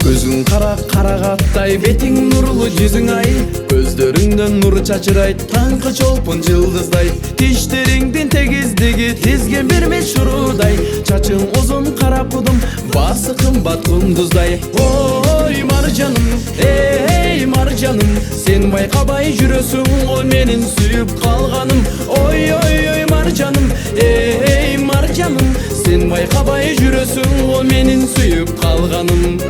Көзүң кара карагаттай, бетиң нурлуу жүзүң ай, көздөрүңдөн нур чачырайт, таңкы чолпон жылдыздай. Тиштериңдин тегиздиги тизген бир мешурудай, чачың узун кара пудум, басы кымбат кундуздай. Ой маржаным, эй маржаным, сен байкабай жүрөсүң го менин сүйүп калганым. Ой ой ой маржаным, эй маржаным, сен байкабай жүрөсүң го менин сүйүп калганым.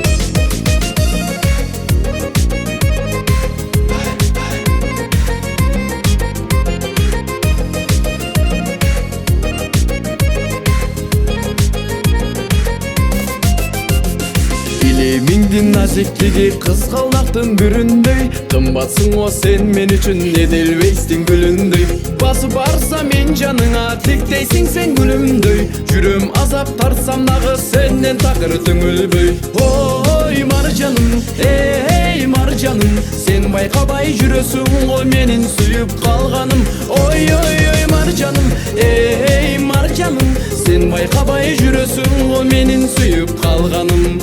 Илимиңдин назиктиги кызгалдактын бүрүндөй, кымбатсың о сен мен үчүн эделбейсиң гүлүндөй. Басып барса мен жаныңа тиктейсиң сен гүлүмдөй, жүрөм азап тартсам дагы сенден такыр түңүлбөй. Ой маржаным, эй маржаным, сен байкабай жүрөсүң го менин сүйүп калганым. Ой ой ой маржаным, эй маржаным, сен байкабай жүрөсүң го менин сүйүп калганым.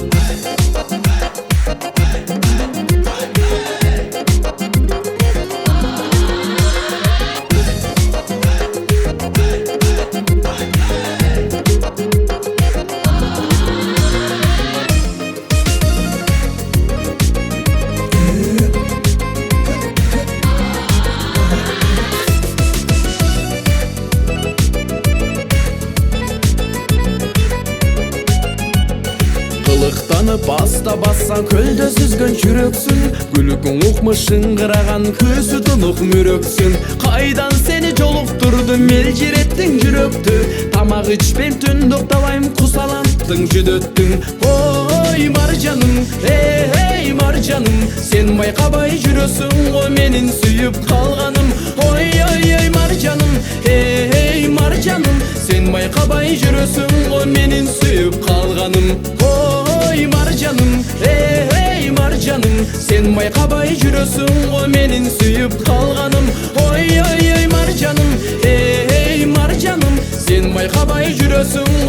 Кылыктанып аста бассаң көлдө сүзгөн жүрөксүн, күлкүң укмышың кыраган көзү тунук мүрөксүн. Кайдан сени жолуктурдум мелжиреттиң жүрөктү, тамак ичпен түн токтобайм кусаланттың жүдөттүң. Ой маржаным, эй маржаным, сен байкабай жүрөсүң го менин сүйүп калганым. Ой ой ой маржаным, эй маржаным, сен байкабай жүрөсүң го менин сүйүп калганым. Ой маржаным, эй маржаным, сен байкабай жүрөсүң го менин сүйүп калганым. Ой ой ой маржаным, эй маржаным, сен байкабай жүрөсүң